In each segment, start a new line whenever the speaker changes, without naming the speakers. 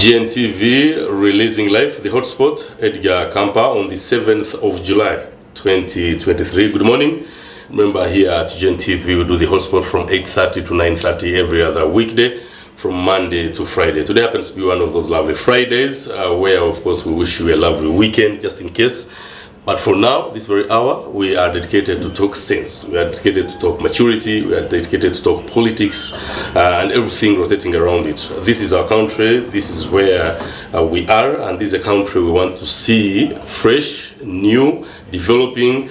GNTV releasing live the Hotspot, Edgar Akampa, on the 7th of July 2023. Good morning. Remember, here at GNTV we do the Hotspot from 8:30 to 9:30 every other weekday, from Monday to Friday. Today happens to be one of those lovely Fridays where, of course, we wish you a lovely weekend just in case. But for now, this very hour, we are dedicated to talk sense. We are dedicated to talk maturity. We are dedicated to talk politics and everything rotating around it. This is our country. This is where we are. And this is a country we want to see fresh, new, developing,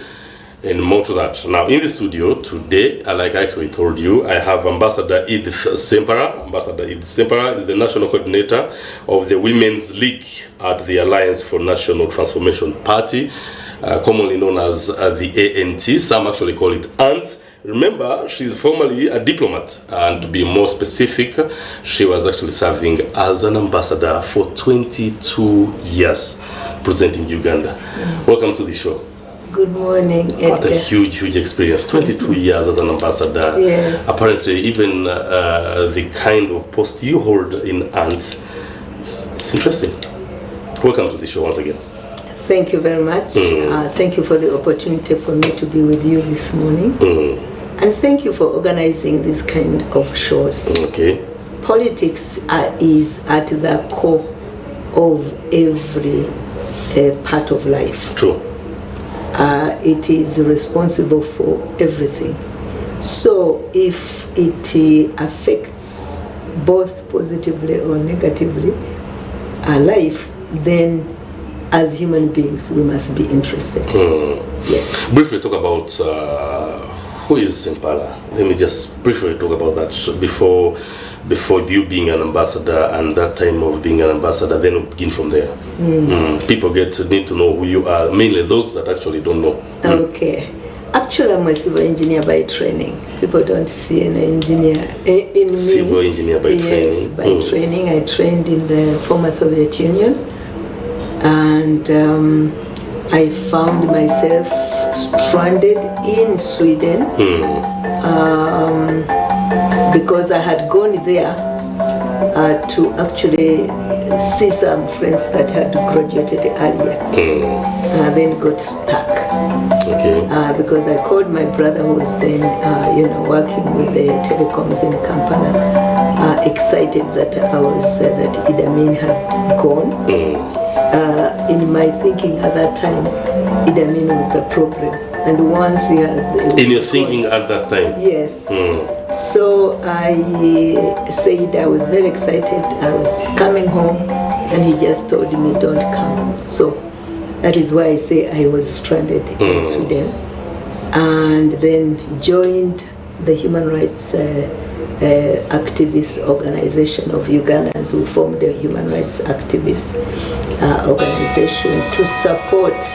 and more to that. Now, in the studio today, like I actually told you, I have Ambassador Edith Ssempala. Ambassador Edith Ssempala is the National Coordinator of the Women's League at the Alliance for National Transformation Party, commonly known as the ANT. Some actually call it ANT. Remember, she's formerly a diplomat, and to be more specific, she was actually serving as an ambassador for 22 years, representing Uganda. Welcome to the show.
Good morning, Edgar.
What a huge experience. 22 years as an ambassador.
Yes.
Apparently, even the kind of post you hold in ANT, it's interesting. Welcome to the show once again.
Thank you very much. Thank you for the opportunity for me to be with you this morning. And thank you for organizing this kind of shows.
Okay.
Politics is at the core of every part of life.
True.
It is responsible for everything. So if it affects both positively or negatively our life, then as human beings we must be interested. Yes.
Briefly talk about who is Ssempala. Let me just briefly talk about that before you being an ambassador and that time of being an ambassador, then we'll begin from there. People need to know who you are, mainly those that actually don't know.
Okay. Actually, I'm a civil engineer by training. People don't see an engineer in me.
Civil engineer by training.
Yes, by training. I trained in the former Soviet Union, and I found myself stranded in Sweden because I had gone there to actually see some friends that had graduated earlier. Then got stuck.
Okay.
Because I called my brother who was then working with the telecoms in Kampala, excited that I was that Idi Amin had gone. In my thinking at that time, Idi Amin was the problem. And once he has...
In your thinking at that time?
Yes. So I said I was very excited. I was coming home and he just told me, don't come. So that is why I say I was stranded in Sweden. And then joined the human rights activist organization of Ugandans who formed the human rights activist organization to support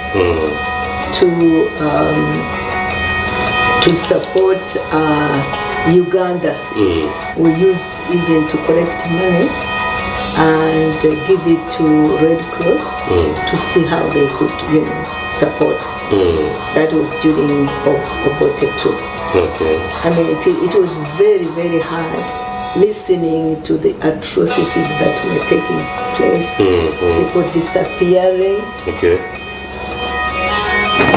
Uganda. We used even to collect money and give it to Red Cross to see how they could, support. That was during Obote too.
Okay.
I mean, it was very hard listening to the atrocities that were taking place. People disappearing.
Okay.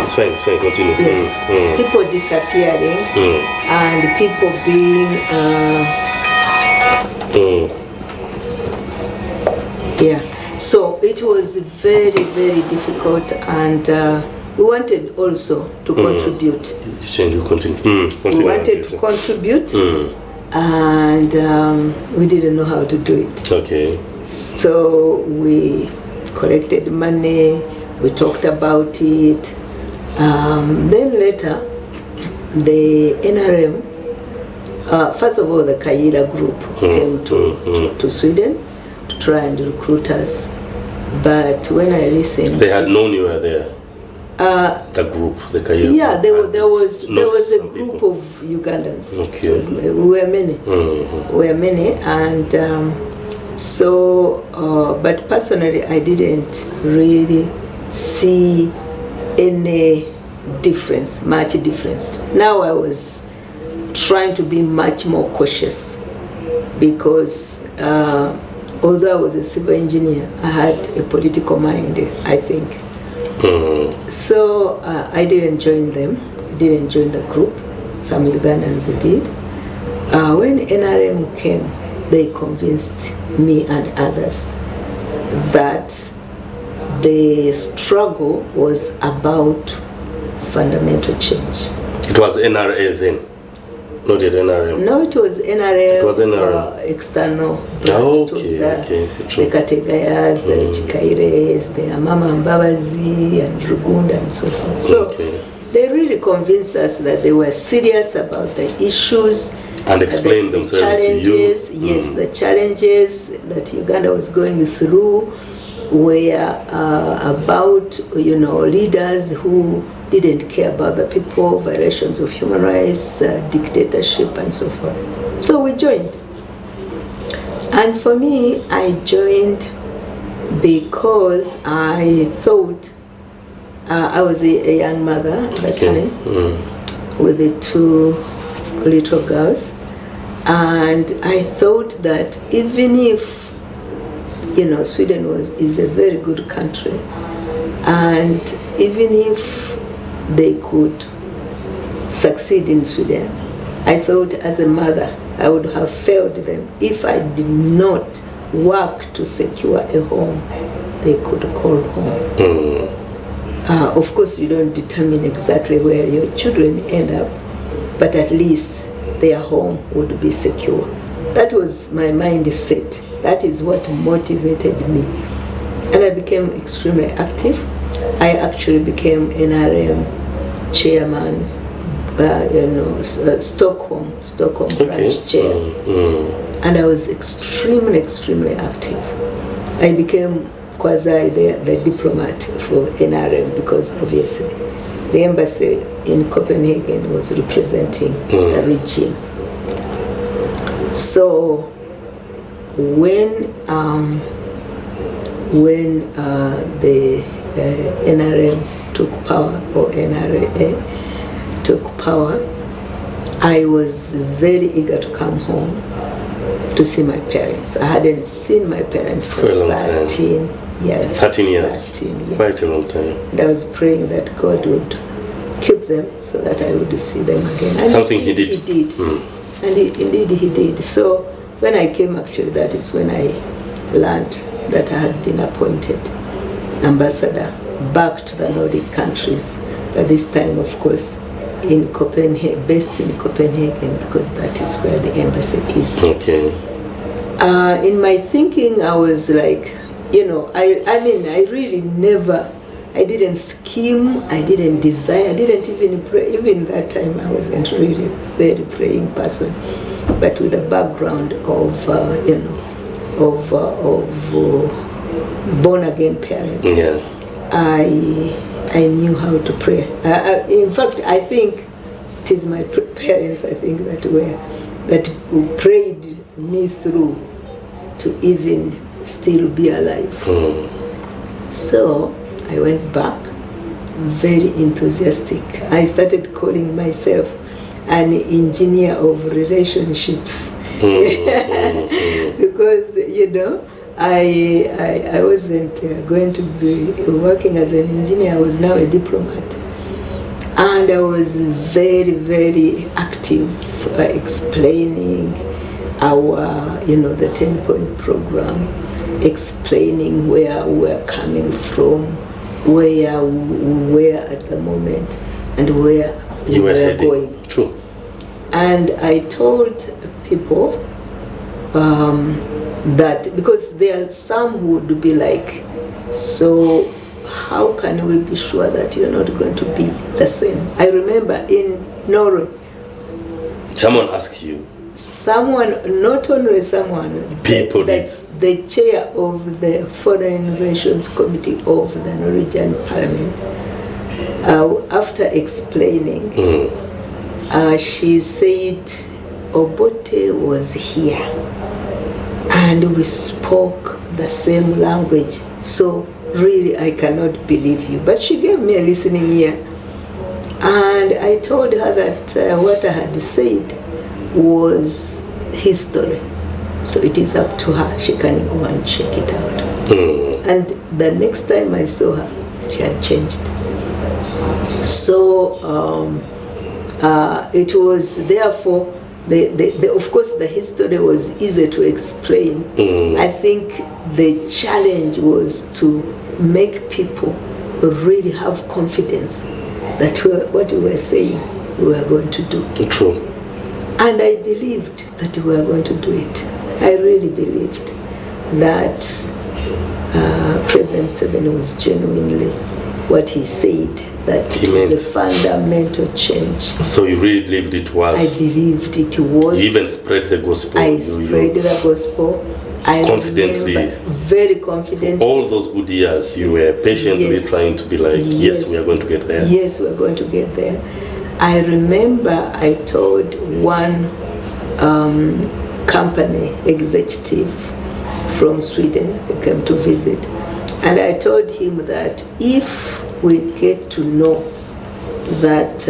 It's fine, continue.
Yes. People disappearing and people being so it was very difficult, and we wanted also to contribute.
You continue.
We wanted to contribute and we didn't know how to do it.
Okay.
So we collected money, we talked about it. Then later, the NRM, first of all, the Kaira group came to Sweden to try and recruit us. But when I listened...
They had known you were there? The group, the Kaira
yeah,
group.
there was a group of Ugandans.
Okay.
We were many. We were many, and but personally, I didn't really see any much difference. Now I was trying to be much more cautious because although I was a civil engineer, I had a political mind, I think. So I didn't join them. I didn't join the group. Some Ugandans did. When NRM came, they convinced me and others that the struggle was about fundamental change.
It was NRA then, not yet NRM.
No, it was NRM.
It was NRM.
External branch.
Oh,
it was
the
Kategayas, the Chikaires, the Amama Mbabazi, and Rugunda, and so forth. So they really convinced us that they were serious about the issues
and explained themselves
challenges,
to you.
Yes, the challenges that Uganda was going through were about, leaders who didn't care about the people, violations of human rights, dictatorship, and so forth. So we joined. And for me, I joined because I thought I was a young mother at that time with the 2 little girls, and I thought that even if Sweden is a very good country, and even if they could succeed in Sweden, I thought as a mother I would have failed them if I did not work to secure a home they could call home. Of course, you don't determine exactly where your children end up, but at least their home would be secure. That was my mindset. That is what motivated me. And I became extremely active. I actually became NRM chairman, Stockholm branch chair. And I was extremely active. I became quasi the diplomat for NRM because obviously the embassy in Copenhagen was representing the regime. So when the NRM took power, or NRA took power, I was very eager to come home to see my parents. I hadn't seen my parents for 13 years.
13 years.
13 years.
Quite a long time.
And I was praying that God would keep them so that I would see them again. And
something he did.
He did. And indeed he did. So when I came, actually, that is when I learned that I had been appointed ambassador back to the Nordic countries. At this time, of course, in Copenhagen, based in Copenhagen, because that is where the embassy is.
Okay.
In my thinking, I was like, I really never, I didn't scheme, I didn't desire, I didn't even pray. Even that time, I wasn't really a very praying person. But with a background of, born-again parents, I knew how to pray. In fact, I think it is my parents, I think, that prayed me through to even still be alive. So I went back, very enthusiastic. I started calling myself an engineer of relationships. Because, I wasn't going to be working as an engineer. I was now a diplomat. And I was very, very active explaining our, the 10-point program, explaining where we're coming from, where we were at the moment, and where we were going.
True.
And I told people that, because there are some who would be like, so how can we be sure that you're not going to be the same? I remember in Norway,
someone asked you.
Someone, not only someone,
people did.
The chair of the Foreign Relations Committee of the Norwegian Parliament, after explaining, she said, Obote was here and we spoke the same language, so really I cannot believe you. But she gave me a listening ear, and I told her that what I had said was history. So it is up to her. She can go and check it out. And the next time I saw her, she had changed. So it was therefore, of course the history was easy to explain. I think the challenge was to make people really have confidence that what we were saying we were going to do.
True.
And I believed that we were going to do it. I really believed that President Museveni was genuinely what he said, that it was a fundamental change.
So you really believed it was?
I believed it was.
You even spread the gospel?
I spread the gospel. I
confidently?
Very confidently.
All those good years you were patiently trying to be like, yes, we are going to get there.
Yes, we are going to get there. I remember I told one company executive from Sweden who came to visit, and I told him that if we get to know that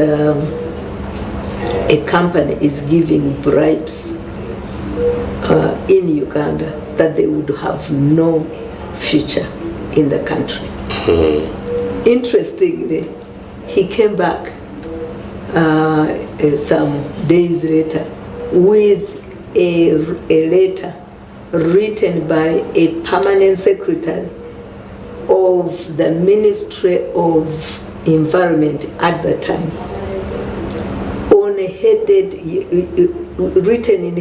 a company is giving bribes in Uganda, that they would have no future in the country. Interestingly, he came back some days later with a letter written by a permanent secretary of the Ministry of Environment at the time, written in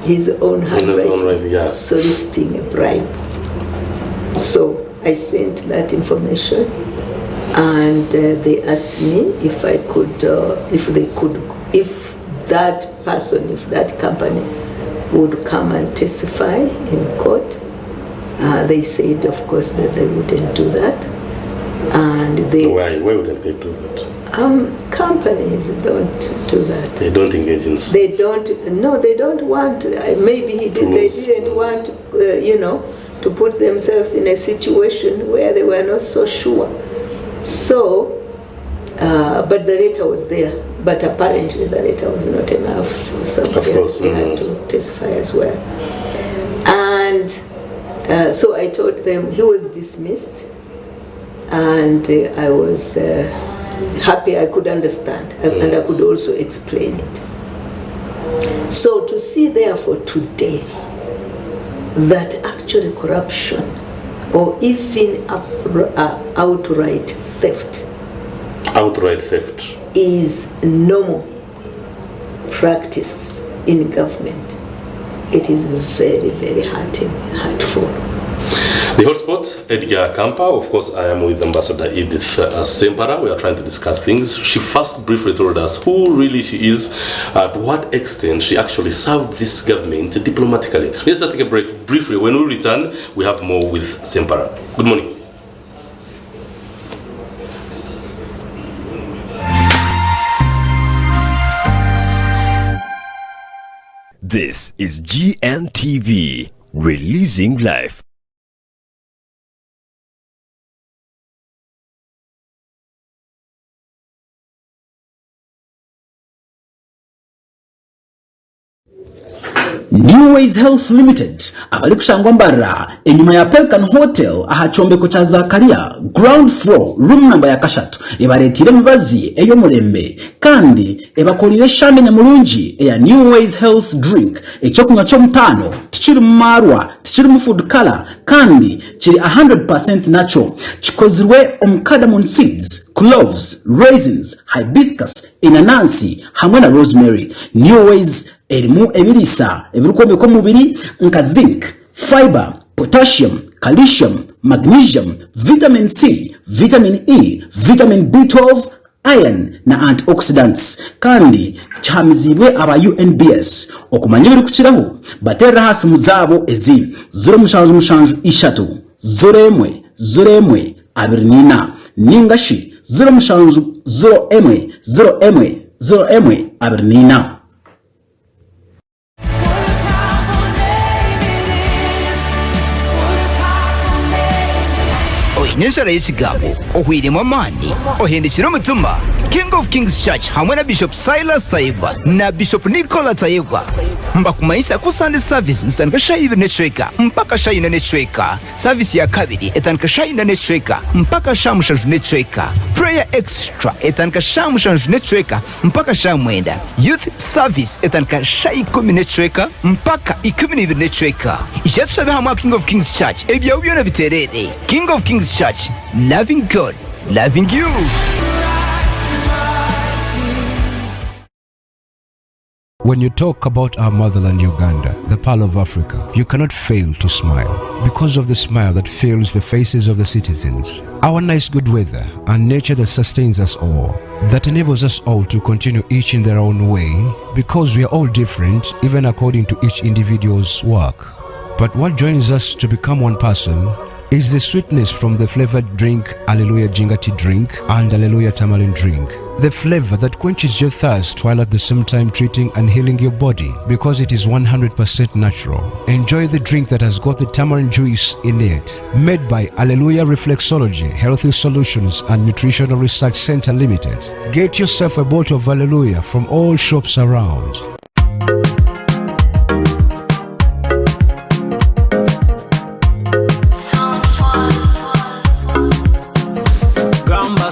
his own handwriting, soliciting a bribe. So I sent that information, and they asked me if that person, if that company would come and testify in court. They said, of course, that they wouldn't do that. And
why wouldn't they do that?
Companies don't do that.
They don't engage in.
They don't want. Maybe they didn't want, to put themselves in a situation where they were not so sure. So, but the letter was there. But apparently the letter was not enough. Somebody had to testify as well. And so I told them he was dismissed, and I was happy I could understand, and I could also explain it. So to see therefore today that actually corruption or even outright theft is normal practice in government, it is very, very hurtful.
The Hotspot, Edgar Akampa. Of course, I am with Ambassador Edith Ssempala. We are trying to discuss things. She first briefly told us who really she is, to what extent she actually served this government diplomatically. Let's take a break briefly. When we return, we have more with Ssempala. Good morning.
This is GNTV, releasing life.
New Ways Health Limited abali kushangwa mbara enyuma ya Pelican Hotel aha chombeko cha Zakaria ground floor room number ya kashatu ebaretire mibazi eyo mulembe kandi ebakolire shande nyamulungi eya New Ways Health drink ekyokunywa kyo mutano tichiri marwa tichiri mu food color kandi kiri 100% natural chikozirwe cardamom seeds, cloves, raisins, hibiscus, inanasi hamwe na rosemary. New Ways erimu ebirisa ebirukombe ko mubiri nka zinc, fiber, potassium, calcium, magnesium, vitamin C, vitamin E, vitamin B12, iron na antioxidants kandi chamizibwe aba UNBS okumanyira kukiraho batera hasi muzabo ezi 0 abirnina ningashi 0 abirnina.
Nyensara y'ekigambo okwiremu amaani ohindukira omutima King of Kings Church hamwe na Bishop Silas Saibwa na Bishop Nicola Saibwa mbakumaisha ku Sunday service zitandika shayi nechweka mpaka shayi nechweka. Service ya kabiri etandika shayi nechweka mpaka shamushanju nechweka. Prayer extra etandika shamushanju nechweka mpaka shamwenda. Youth service etandika shayi 10 nechweka mpaka 12 nechweka. Ijatu hamwe King of Kings Church ebya ubyona biterere. King of Kings Church, loving God, loving you.
When you talk about our motherland Uganda, the Pearl of Africa, you cannot fail to smile because of the smile that fills the faces of the citizens. Our nice good weather and nature that sustains us all, that enables us all to continue each in their own way because we are all different even according to each individual's work. But what joins us to become one person is the sweetness from the flavored drink Alleluia Jingati drink and Alleluia Tamarind drink. The flavor that quenches your thirst while at the same time treating and healing your body because it is 100% natural. Enjoy the drink that has got the tamarind juice in it. Made by Alleluia Reflexology, Healthy Solutions and Nutritional Research Center Limited. Get yourself a bottle of Alleluia from all shops around.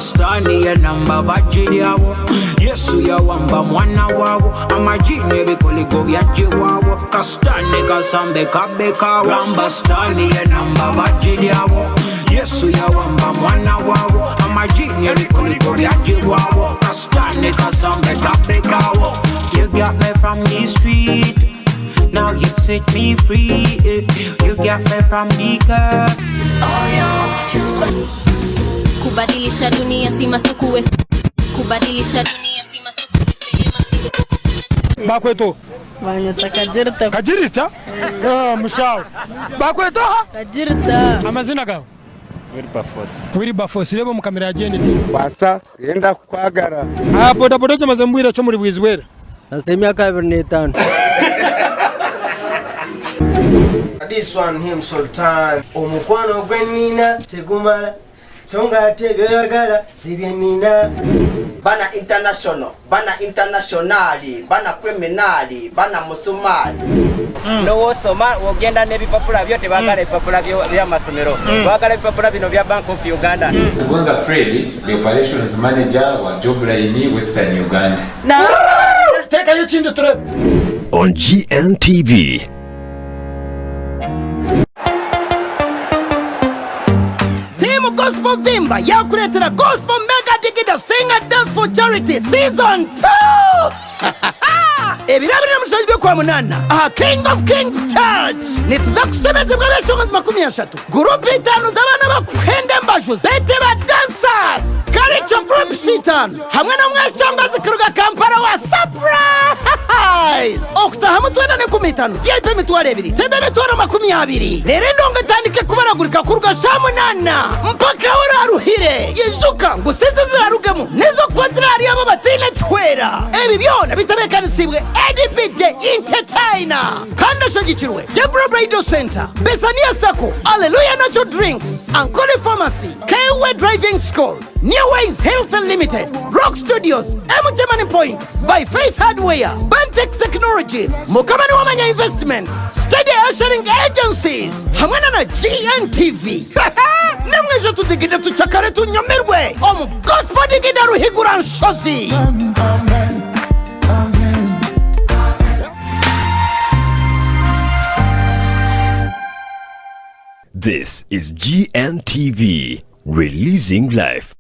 Stani ya namba bajili yawo Yesu ya wamba mwana wawo Amajini bikoliko byaji wawo Kastani kasambe kabeka Ramba stani ya namba bajili yawo Yesu ya wamba mwana wawo Amajini bikoliko byaji wawo Kastani kasambe kabeka. You got me from the street, now you've set me free. You got me from the curb.
Kubadilisha dunia si masukuwe. Kubadilisha dunia si masukuwe.
Bakweto
Banyata Kajirita.
Kajirita? Mushaw. Bakweto?
Kajirita.
Amazina gawe? Wilberforce. Reba mu kamera ya GNTV.
Basa yenda kwagara.
Boda boda cyamaze mbwira cyo muri bwizwera.
Nasemya ka 25. This one him Sultan. Omukwano gwenina tegumala. Songa tegagala zibyenina.
Bana international, bana internationali, bana criminali, bana musumali.
No wosoma wogenda nebipapula byote bagala ebipapula bya masomero. Bagala ebipapula bino bya Bank of Uganda.
Gonza Freddy, the operations manager wa Jobline Western Uganda.
Take a chin trip.
On GNTV.
Team Gospel Vimba yakuletera Gospel Mega Digital Sing and Dance for Charity Season 2. Ebirabire musajwe kwa munana. King of Kings Church. Nituza kusebeza bwa beshongozi 30. Group 5 z'abana bakuhende mbajwe. Bete ba dancers. Karicho group 6. Hamwe na mweshangazi kiruga Kampala wa surprise. Okutaha mutwena ne kumitano. Yepe mitware 2. Tebe mitware 20. Rero ndonga tandike kubaragurika kuruga shamunana. Mpaka uraruhire. Yezuka ngo sezezarugemo. Nezo kwadrari abo batine chwera. Ebi byona bitabekanisiwe Edith the Entertainer. Kanda shagikirwe Deborah Bridal Center, Besania Sako, Alleluia Natural Drinks, Ankole Pharmacy, K-Way Driving School, New Ways Health Limited, Rock Studios, Money Points, By Faith Hardware, Bantex Technologies, Mukamani Wamanya Investments, Steady Ushering Agencies, hamwe na GNTV. Namwejo tudigida tuchakare tunyomerwe. Gospel digida ruhigura nshozi.
This is GNTV, releasing life.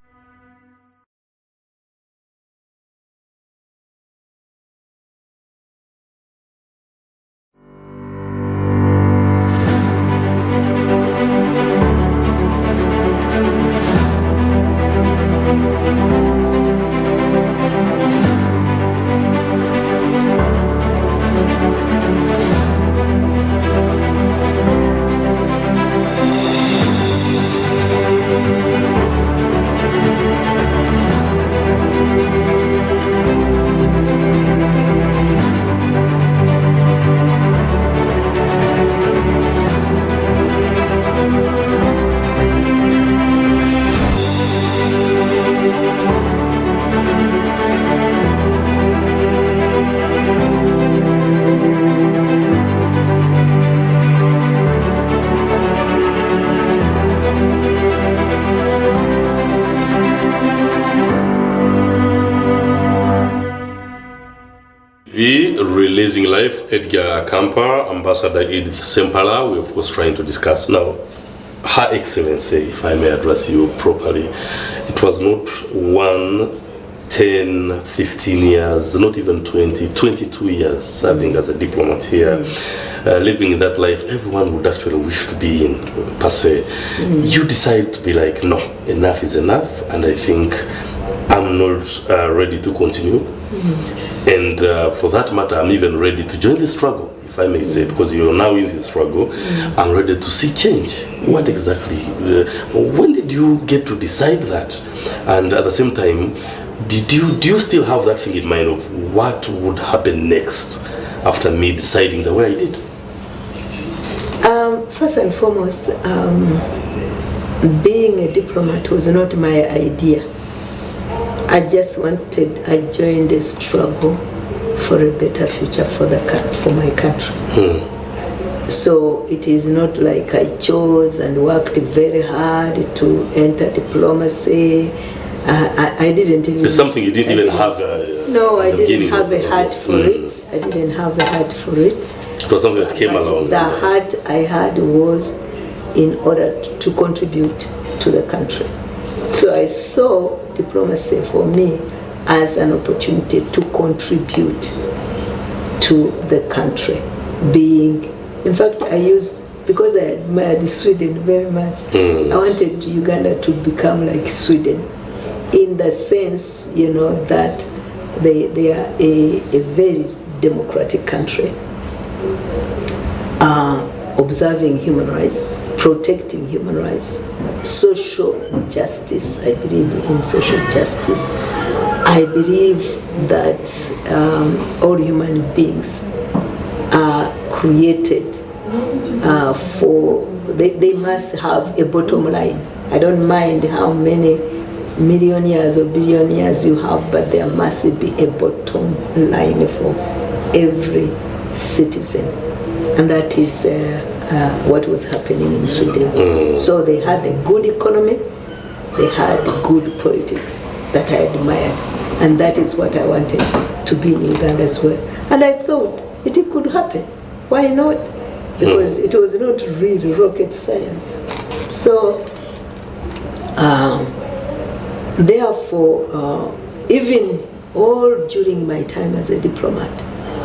Releasing Life, Edgar Akampa, Ambassador Edith Ssempala, we're of course trying to discuss now. Her Excellency, if I may address you properly, it was not 1, 10, 15 years, not even 20, 22 years serving as a diplomat here, living that life everyone would actually wish to be in, per se. You decide to be like, no, enough is enough, and I think I'm not ready to continue. And for that matter, I'm even ready to join the struggle, if I may say, because you're now in the struggle. I'm ready to see change. What exactly, when did you get to decide that? And at the same time, do you still have that thing in mind of what would happen next after me deciding the way I did?
First and foremost, being a diplomat was not my idea. I joined the struggle for a better future for my country. So it is not like I chose and worked very hard to enter diplomacy. I didn't even...
It's something you didn't even have
no, I didn't have a heart for it. I didn't have a heart for it.
It was something that came along.
The heart I had was in order to contribute to the country. So I saw diplomacy for me as an opportunity to contribute to the country. In fact, because I admired Sweden very much, I wanted Uganda to become like Sweden, in the sense, that they are a very democratic country, observing human rights, protecting human rights, social justice. I believe in social justice. I believe that all human beings are created they must have a bottom line. I don't mind how many millionaires or billionaires you have, but there must be a bottom line for every citizen. And that is what was happening in Sweden. So they had a good economy, they had good politics that I admired. And that is what I wanted to be in Uganda as well. And I thought it could happen. Why not? Because it was not really rocket science. So, therefore, even all during my time as a diplomat,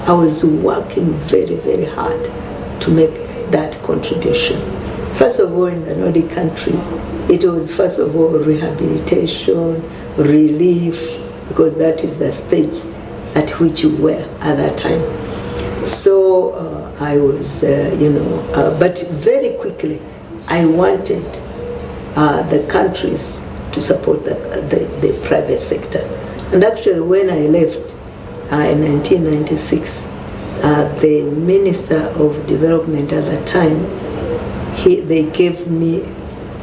I was working very, very hard to make that contribution. First of all, in the Nordic countries, it was first of all rehabilitation, relief, because that is the stage at which you were at that time. So I was, but very quickly I wanted the countries to support the private sector. And actually when I left in 1996, the Minister of Development at the time, they gave me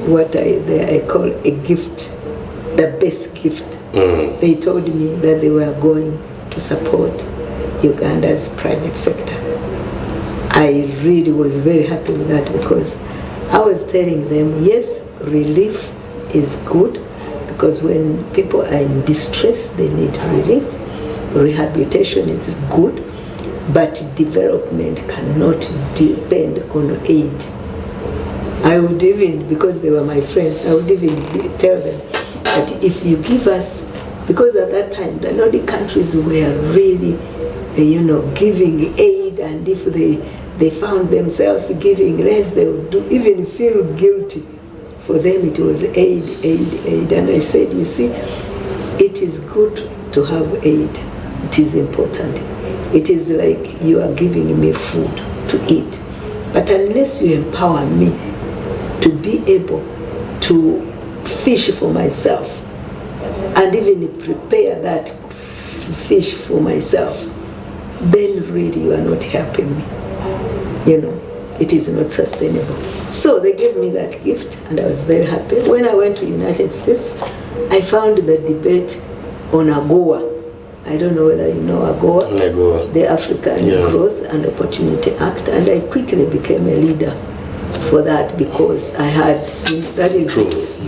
what I call a gift, the best gift. They told me that they were going to support Uganda's private sector. I really was very happy with that, because I was telling them, yes, relief is good, because when people are in distress, they need relief. Rehabilitation is good, but development cannot depend on aid. I would even, because they were my friends, I would even tell them that if you give us, because at that time the Nordic countries were really, giving aid, and if they found themselves giving less, they would even feel guilty. For them it was aid. And I said, you see, it is good to have aid. It is important. It is like you are giving me food to eat. But unless you empower me to be able to fish for myself, and even prepare that fish for myself, then really you are not helping me. It is not sustainable. So they gave me that gift, and I was very happy. When I went to United States, I found the debate on AGOA. I don't know whether you know AGOA. The African Growth and Opportunity Act, and I quickly became a leader for that, because that is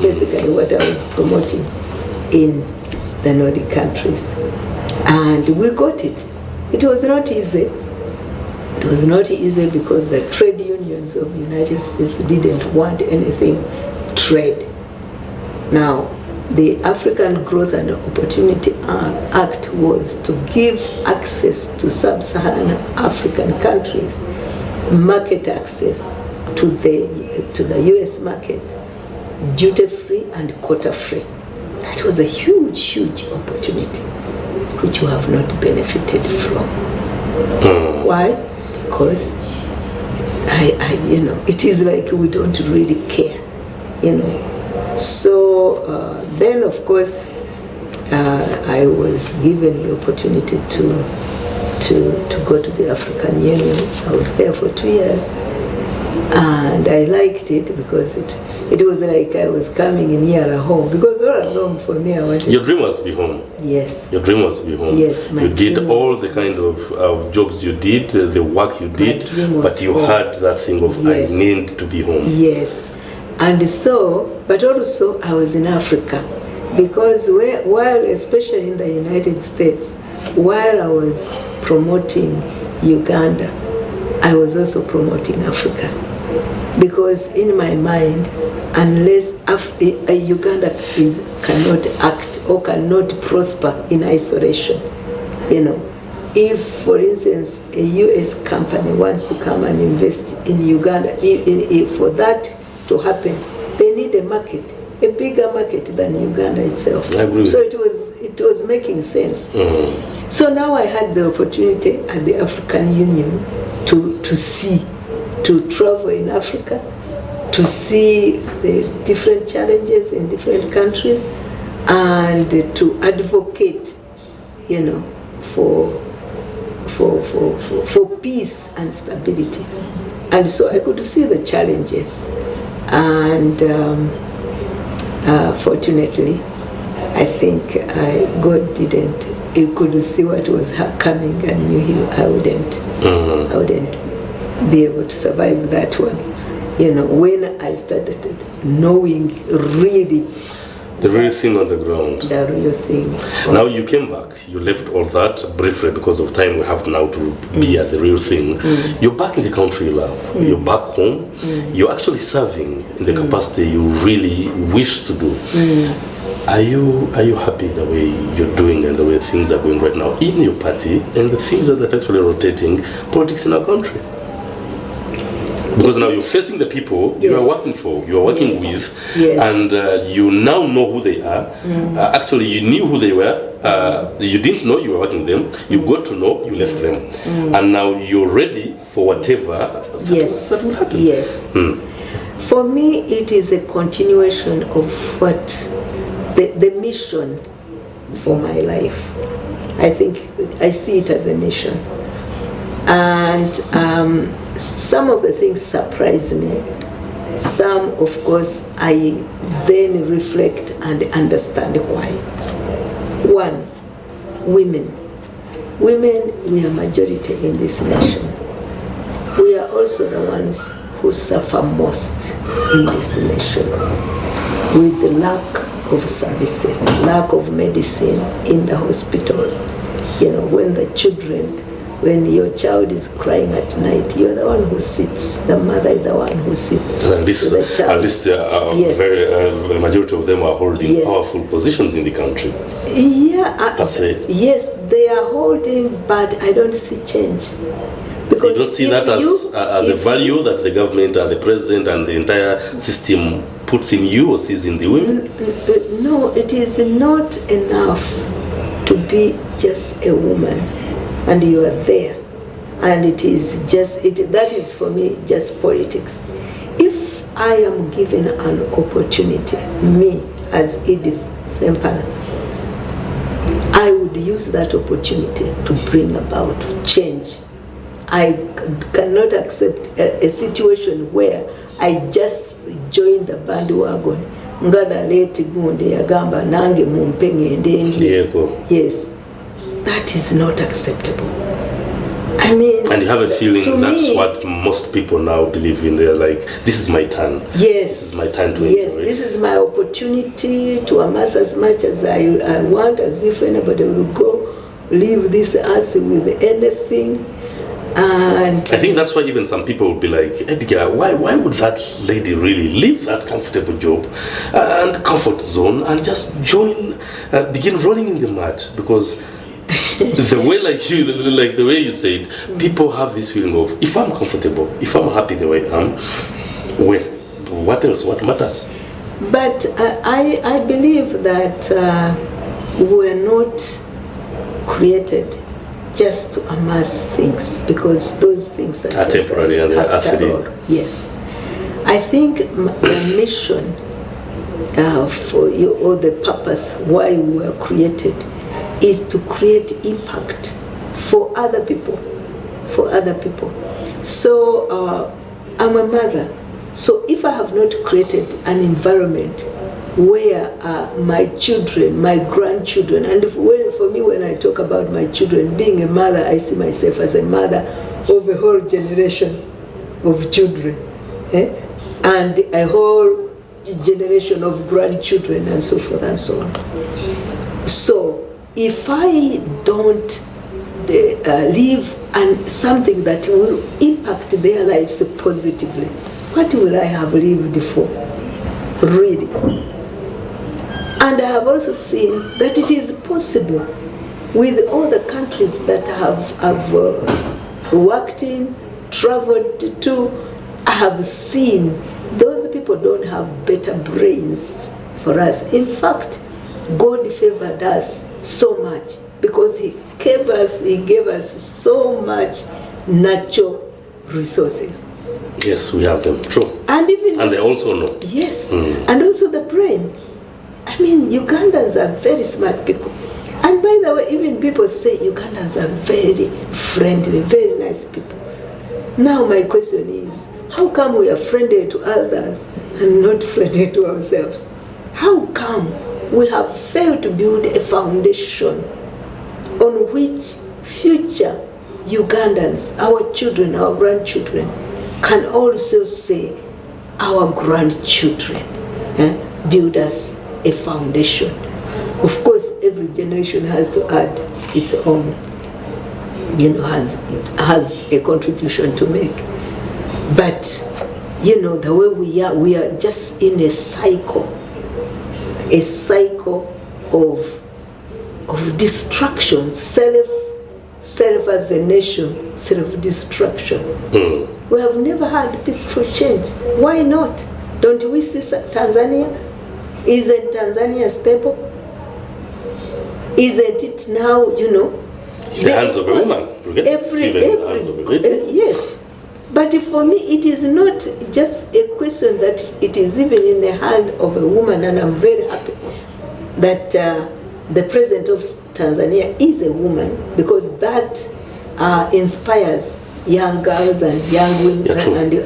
basically what I was promoting in the Nordic countries. And we got it. It was not easy, It was not easy because the trade unions of the United States didn't want anything trade. Now, the African Growth and Opportunity Act was to give access to sub-Saharan African countries, market access to the US market, duty-free and quota-free. That was a huge, huge opportunity, which we have not benefited from. Why? Because it is like we don't really care, So then, of course, I was given the opportunity to go to the African Union. I was there for 2 years, and I liked it because it was like I was coming nearer home. Because all along for me, I wanted.
Your dream was to be home.
Yes.
Your dream was to be home.
Yes, my
you did
dream
all the kind of jobs you did, the work you did, but you had that thing of
Yes.
I need to be home.
Yes. And so, but also I was in Africa, because while, especially in the United States, while I was promoting Uganda, I was also promoting Africa. Because in my mind, unless Uganda cannot act or cannot prosper in isolation, if, for instance, a US company wants to come and invest in Uganda, for that to happen, they need a market, a bigger market than Uganda itself.
I agree.
So it was making sense. Mm-hmm. So now I had the opportunity at the African Union to travel in Africa, to see the different challenges in different countries, and to advocate, for peace and stability. And so I could see the challenges. And fortunately, I think God didn't. He could see what was coming and knew I wouldn't be able to survive that one. When I started knowing really
the real thing on the ground.
The real thing.
Now you came back. You left all that briefly because of time we have now to be at the real thing. You're back in the country you love. You're back home. You're actually serving in the capacity you really wish to do. Are you happy the way you're doing and the way things are going right now in your party and the things that are actually rotating politics in our country? Because now you're facing the people you are working for, you are working with, and you now know who they are. Actually, you knew who they were. You didn't know you were working with them. You got to know, you left them. And now you're ready for whatever that will happen.
Yes. For me, it is a continuation of what the mission for my life. I think I see it as a mission. And some of the things surprise me. Some, of course, I then reflect and understand why. One, women. Women, we are majority in this nation. We are also the ones who suffer most in this nation with the lack of services, lack of medicine in the hospitals. When your child is crying at night, you're the one who sits. The mother is the one who sits.
At least the majority of them are holding powerful positions in the country.
Yes, they are holding, but I don't see change. Because
you don't see that as a value that the government and the president and the entire system puts in you or sees in the women?
No, it is not enough to be just a woman and you are there, and it is just that is for me just politics. If I am given an opportunity, me as Edith Ssempala, I would use that opportunity to bring about change. I cannot accept a situation where I just join the bandwagon. Yes, that is not acceptable. I mean,
and you have a feeling that's what most people now believe in. They're like, this is my turn.
Yes.
This is my time to enjoy.
Yes, this is my opportunity to amass as much as I want, as if anybody will go leave this earth with anything. And
I think that's why even some people would be like, Edgar, why would that lady really leave that comfortable job and comfort zone and just begin rolling in the mud? Because the way the way you said, people have this feeling of, if I'm comfortable, if I'm happy the way I am, well, what else? What matters?
But I believe that we're not created just to amass things, because those things are
temporary and
after all. Yes. I think my mission for you, or the purpose why we were created, is to create impact for other people. So I'm a mother. So if I have not created an environment where my children, my grandchildren, and for me, when I talk about my children, being a mother, I see myself as a mother of a whole generation of children, and a whole generation of grandchildren, and so forth and so on. So if I don't live something that will impact their lives positively, what will I have lived for, really? And I have also seen that it is possible with all the countries that I've worked in, traveled to. I have seen those people don't have better brains for us. In fact, God favored us so much because He gave us so much natural resources.
Yes, we have them, true. And they also know.
Yes, and also the brains. I mean, Ugandans are very smart people. And by the way, even people say Ugandans are very friendly, very nice people. Now my question is, how come we are friendly to others and not friendly to ourselves? How come we have failed to build a foundation on which future Ugandans, our children, our grandchildren, can also say, our grandchildren build us a foundation? Of course, every generation has to add its own, has a contribution to make. But, the way we are just in a cycle of destruction, self as a nation, self-destruction. We have never had peaceful change. Why not? Don't we see Tanzania? Isn't Tanzania stable? Isn't it now,
in the hands of a woman?
Yes. But for me, it is not just a question that it is even in the hand of a woman, and I'm very happy that the president of Tanzania is a woman, because that inspires young girls and young women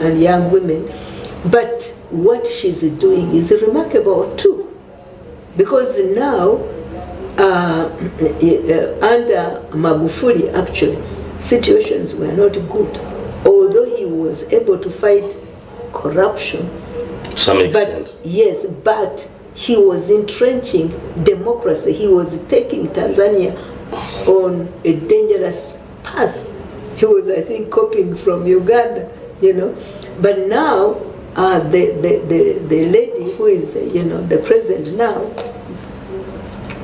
and young women. But what she's doing is remarkable too, because now under Magufuli, actually, situations were not good, although he was able to fight corruption
to some extent.
But he was entrenching democracy. He was taking Tanzania on a dangerous path. He was, I think, copying from Uganda, But now, the lady who is, the president now,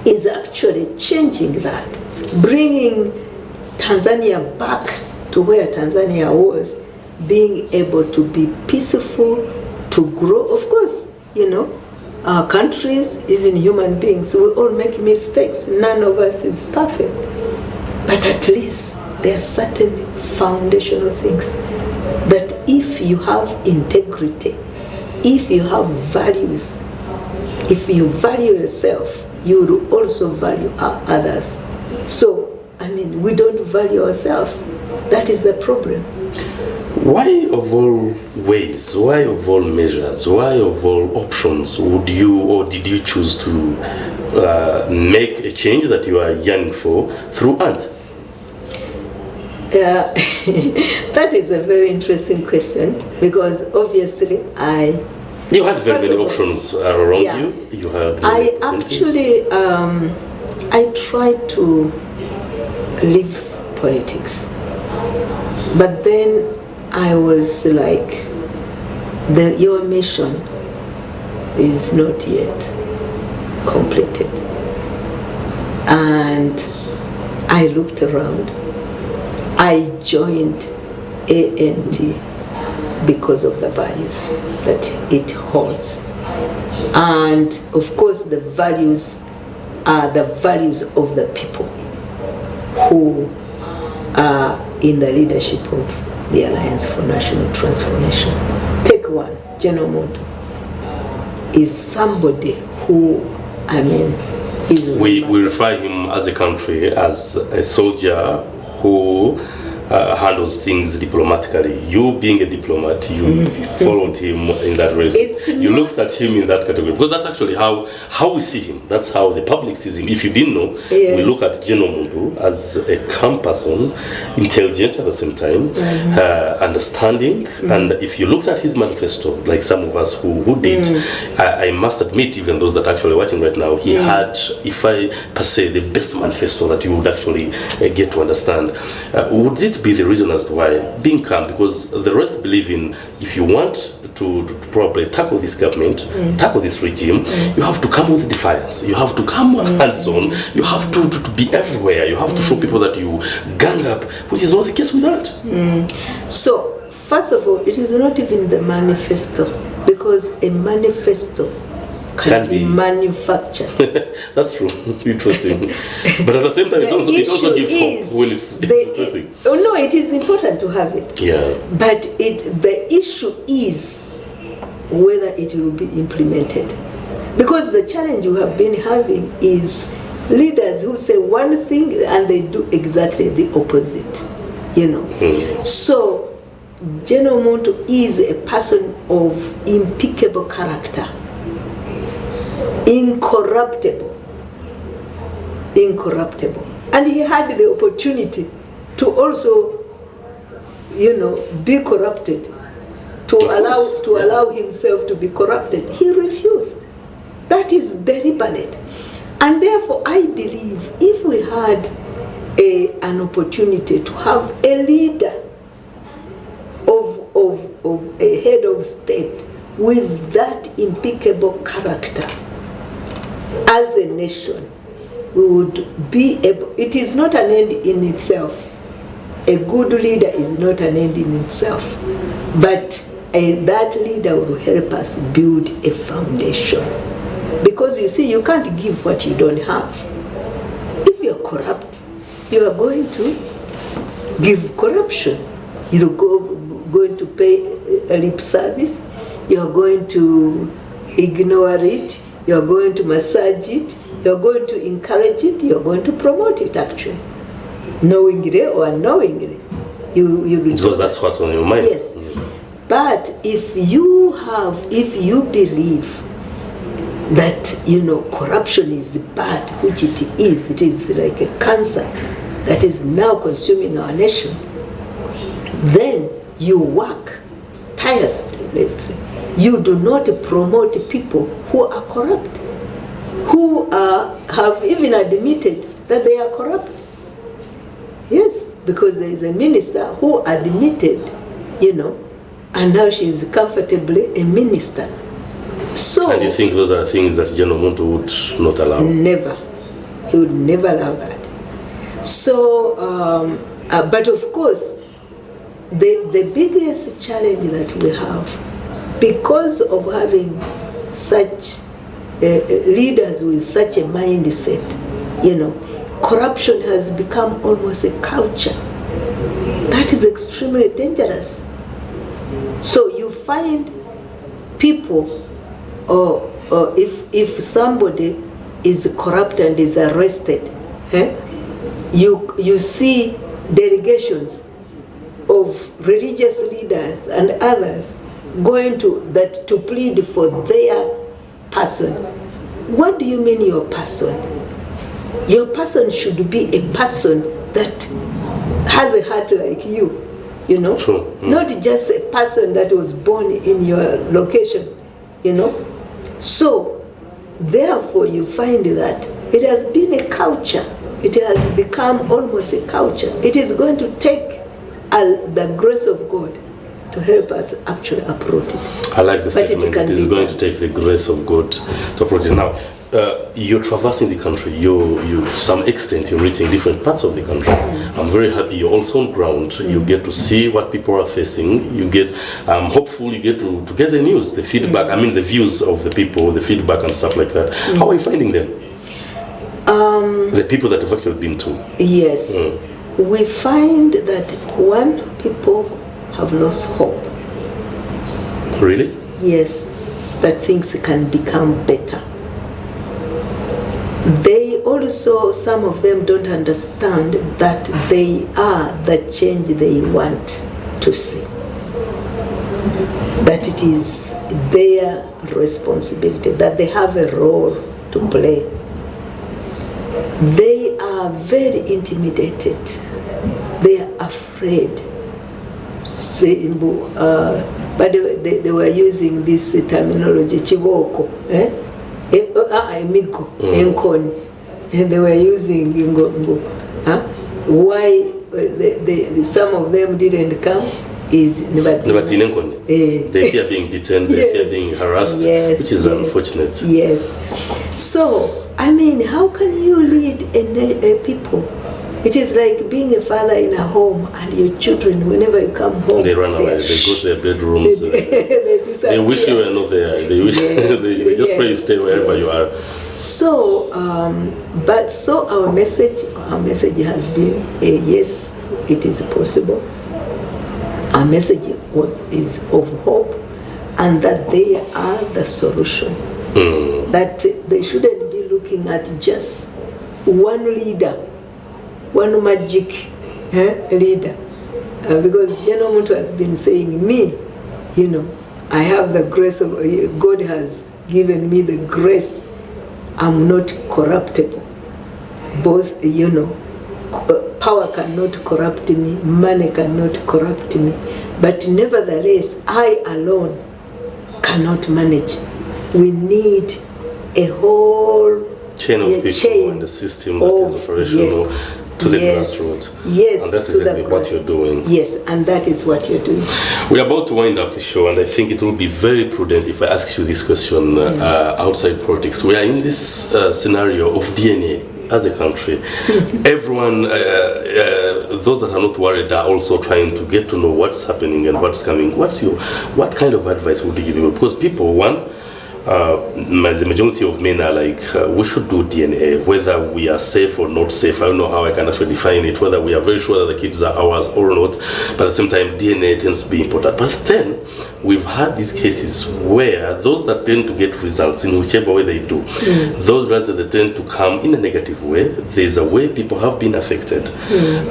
is actually changing that, bringing Tanzania back to where Tanzania was, being able to be peaceful, to grow. Of course, our countries, even human beings, we all make mistakes. None of us is perfect. But at least there are certain foundational things that if you have integrity, if you have values, if you value yourself, you will also value others. So, we don't value ourselves. That is the problem.
Why of all ways, why of all measures, why of all options would you or did you choose to make a change that you are yearning for through ANT?
That is a very interesting question, because obviously
you had very many options around you. You had
I tried to leave politics. But then I was like, your mission is not yet completed. And I looked around. I joined ANT because of the values that it holds. And of course the values are the values of the people who are in the leadership of the Alliance for National Transformation. Take one, General Moto is somebody who, I mean,
we refer him as a country as a soldier who handles things diplomatically. You being a diplomat, you followed him in that race. You looked at him in that category, because that's actually how we see him. That's how the public sees him. If you didn't know, we look at General Mundu as a calm person, intelligent at the same time, understanding. And if you looked at his manifesto, like some of us who did, I must admit, even those that are actually watching right now, he had, if I per se, the best manifesto that you would actually get to understand. Would it be the reason as to why being calm? Because the rest believe in, if you want to probably tackle this government, tackle this regime, you have to come with defiance, you have to come hands-on, you have to be everywhere, you have to show people that you gang up, which is not the case with that.
So first of all, it is not even the manifesto, because a manifesto can be manufactured.
That's true. Interesting. But at the same time, it also gives hope when it's interesting.
Oh no, it is important to have it.
Yeah.
But the issue is whether it will be implemented. Because the challenge you have been having is leaders who say one thing and they do exactly the opposite. You know. So General Monto is a person of impeccable character. Incorruptible. And he had the opportunity to also, you know, be corrupted, to allow himself to be corrupted. He refused. That is deliberate. And therefore I believe if we had an opportunity to have a leader of a head of state with that impeccable character, as a nation, we would be able, it is not an end in itself. A good leader is not an end in itself. But that leader will help us build a foundation. Because you see, you can't give what you don't have. If you're corrupt, you are going to give corruption. You're going to pay a lip service. You're going to ignore it. You're going to massage it, you're going to encourage it, you're going to promote it actually. Knowingly or unknowingly. You
because that's what's on your mind.
Yes. But if you believe that, you know, corruption is bad, which it is like a cancer that is now consuming our nation, then you work tirelessly. You do not promote people who are corrupt, who have even admitted that they are corrupt. Yes, because there is a minister who admitted, you know, and now she is comfortably a minister. So,
and you think those are things that General Monto would not allow?
Never. He would never allow that. So, but of course, the biggest challenge that we have, because of having such leaders with such a mindset, you know, corruption has become almost a culture. That is extremely dangerous. So you find people, or if somebody is corrupt and is arrested, you see delegations of religious leaders and others going to plead for their person. What do you mean your person? Your person should be a person that has a heart like you know?
True.
Not just a person that was born in your location, you know? So, therefore you find that it has been a culture. It has become almost a culture. It is going to take the grace of God to help us actually uproot it.
I like the statement. It is going to take the grace of God to uproot it. Now, you're traversing the country. You to some extent, you're reaching different parts of the country. I'm very happy you're also on ground. You get to see what people are facing. You get, hopefully, you get to get the news, the feedback. I mean, the views of the people, the feedback and stuff like that. How are you finding them? The people that have actually been to.
Yes, we find that people have lost hope.
Really?
Yes, that things can become better. They also, some of them don't understand that they are the change they want to see. That it is their responsibility, that they have a role to play. They are very intimidated. They are afraid. But they were using this terminology, chiboko, emigo, enkoni, and they were using ngo. Why some of them didn't come is
they fear being beaten, they fear being harassed, which is unfortunate.
Yes. So, I mean, how can you lead a people? It is like being a father in a home and your children, whenever you come home,
they run away, they go to their bedrooms, they wish you were not there, they wish they just pray you stay wherever you are.
So, so our message has been, yes, it is possible. Our message is of hope, and that they are the solution. That they shouldn't be looking at just one leader, one magic leader. Because General Muntu has been saying, me, I have the grace of, God has given me the grace. I'm not corruptible. Both, power cannot corrupt me, money cannot corrupt me. But nevertheless, I alone cannot manage. We need a whole
chain of people and the system that is operational to the grassroots.
Yes,
and that's exactly what you're doing.
Yes, and that is what you're doing.
We're about to wind up the show, and I think it will be very prudent if I ask you this question outside politics. We are in this scenario of DNA as a country. Everyone, those that are not worried are also trying to get to know what's happening and what's coming. What kind of advice would you give people? Because people, the majority of men are like, we should do DNA, whether we are safe or not safe. I don't know how I can actually define it, whether we are very sure that the kids are ours or not. But at the same time, DNA tends to be important. But then, we've had these cases where those that tend to get results in whichever way they do, those results that tend to come in a negative way, there's a way people have been affected.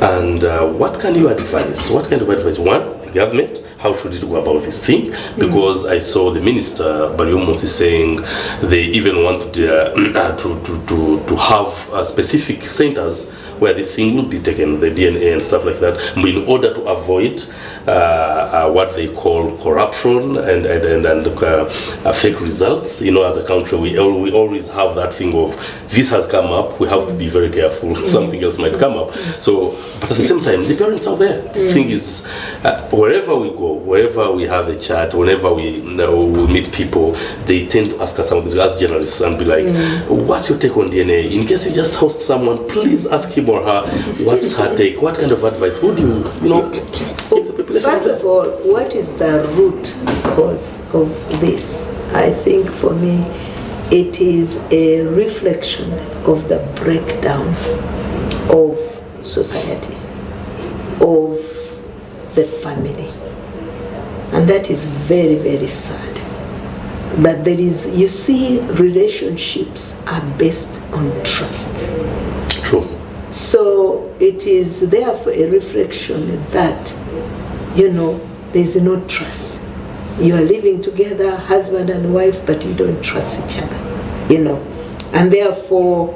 And what can you advise? What kind of advice? One, the government. How should it go about this thing? Because I saw the minister, Bariomosi, saying they even want to have specific centers where the thing will be taken, the DNA and stuff like that, in order to avoid what they call corruption and fake results. As a country, we always have that thing of, this has come up, we have to be very careful, something else might come up. So, but at the same time, the parents are there. This thing is, wherever we go, wherever we have a chat, whenever we meet people, they tend to ask us some of these as journalists and be like, what's your take on DNA? In case you just host someone, please ask him or her, what's her take? What kind of advice would you, give the people?
First of all, what is the root cause of this? I think for me, it is a reflection of the breakdown of society, of the family. And that is very, very sad. But there is, relationships are based on trust.
True.
So it is therefore a reflection that, there's no trust. You are living together, husband and wife, but you don't trust each other, And therefore,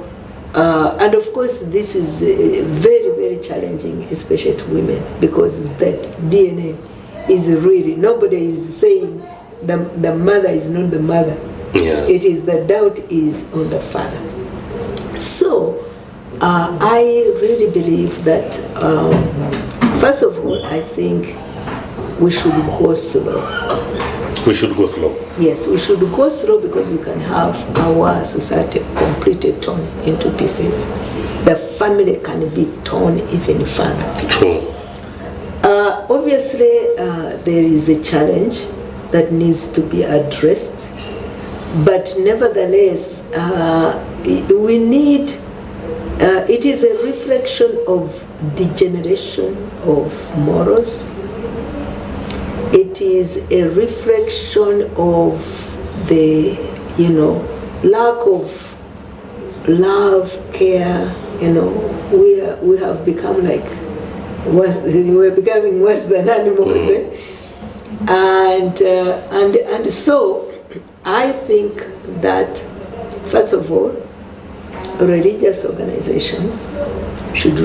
and of course, this is very, very challenging, especially to women, because that DNA is really, nobody is saying the mother is not the mother.
Yeah.
It is the doubt is on the father. So, I really believe that First of all, I think we should go slow.
We should go slow.
Yes, we should go slow because we can have our society completely torn into pieces. The family can be torn even further.
True.
Obviously, there is a challenge that needs to be addressed, but nevertheless, we need, it is a reflection of degeneration of morals. It is a reflection of the, lack of love, care. We have become like worse. We're becoming worse than animals, and so I think that first of all, religious organizations should,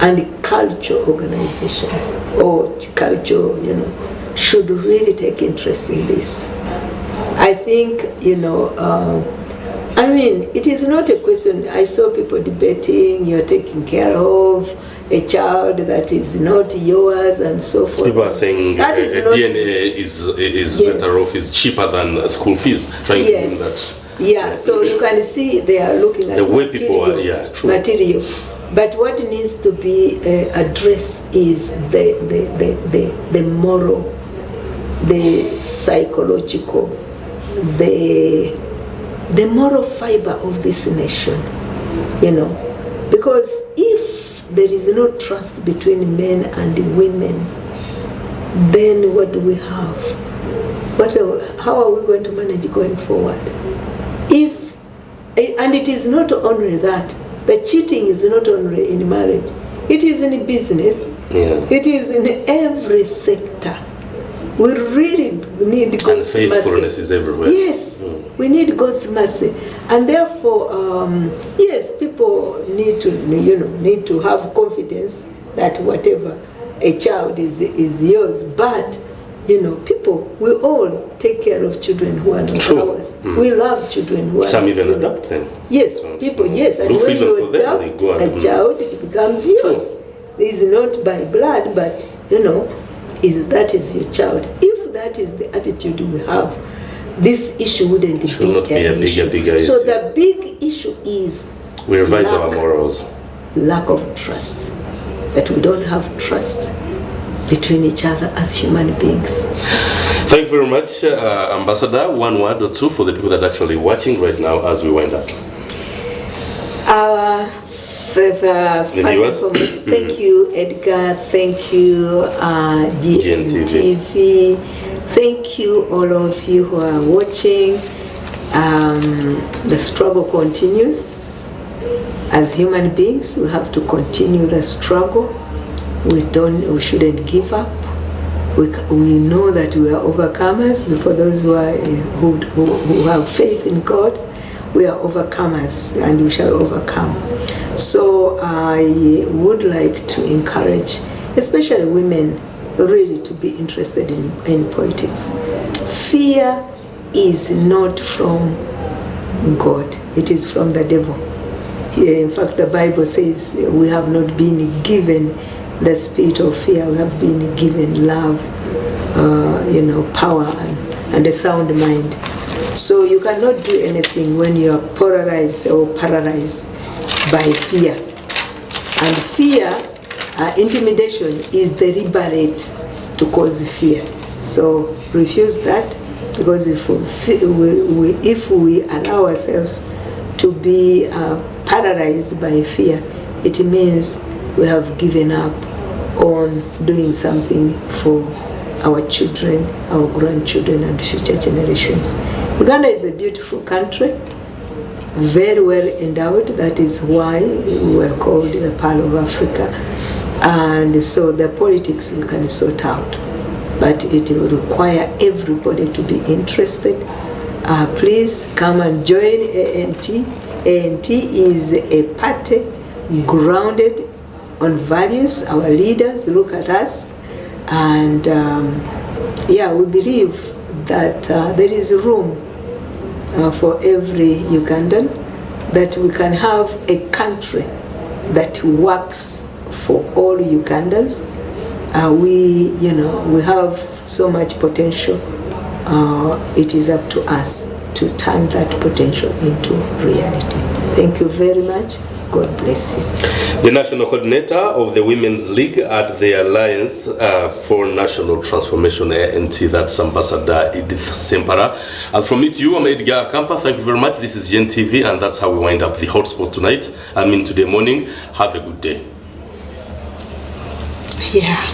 and culture organizations or culture, should really take interest in this. I think, it is not a question. I saw people debating, you're taking care of a child that is not yours and so forth.
People are saying
that
DNA is better off, is cheaper than school fees, trying to do that.
Yeah, so you can see they are looking at
the way people are,
material. But what needs to be addressed is the moral, the psychological, the moral fiber of this nation, because if there is no trust between men and women, then what do we have? How are we going to manage going forward? And it is not only that, the cheating is not only in marriage, it is in business, it is in every sector. We really need God's mercy.
And faithfulness is everywhere.
Yes, we need God's mercy. And therefore, yes, people need to have confidence that whatever a child is yours. But, people, we all take care of children who are not ours. We love children who are
some even adopt them.
Yes, people, yes. And when you adopt a child, it becomes yours. It is not by blood, but, that is your child. If that is the attitude we have, this issue wouldn't be a bigger issue. So the big issue is
we revise our morals.
Lack of trust. That we don't have trust between each other as human beings.
Thank you very much, Ambassador. One word or two for the people that are actually watching right now as we wind up. First and foremost,
thank you, Edgar. Thank you, GNTV. Thank you, all of you who are watching. The struggle continues. As human beings, we have to continue the struggle. We shouldn't give up. We know that we are overcomers. For those who have faith in God, we are overcomers and we shall overcome. So I would like to encourage, especially women, really to be interested in politics. Fear is not from God. It is from the devil. In fact, the Bible says we have not been given the spirit of fear. We have been given love, power and a sound mind. So you cannot do anything when you are polarized or paralyzed by fear. And fear, intimidation is deliberate to cause fear. So refuse that, because if we allow ourselves to be paralyzed by fear, it means we have given up on doing something for our children, our grandchildren, and future generations. Uganda is a beautiful country, very well endowed. That is why we were called the Pearl of Africa. And so the politics we can sort out, but it will require everybody to be interested. Please come and join ANT. ANT is a party grounded on values. Our leaders look at us, and we believe that there is room for every Ugandan, that we can have a country that works for all Ugandans, we have so much potential. It is up to us to turn that potential into reality. Thank you very much. God bless you.
The National Coordinator of the Women's League at the Alliance for National Transformation, ANC, that's Ambassador Edith Ssempala. And from me to you, I'm Edgar Akampa. Thank you very much. This is GNTV, and that's how we wind up the Hotspot tonight. Today morning. Have a good day.
Yeah.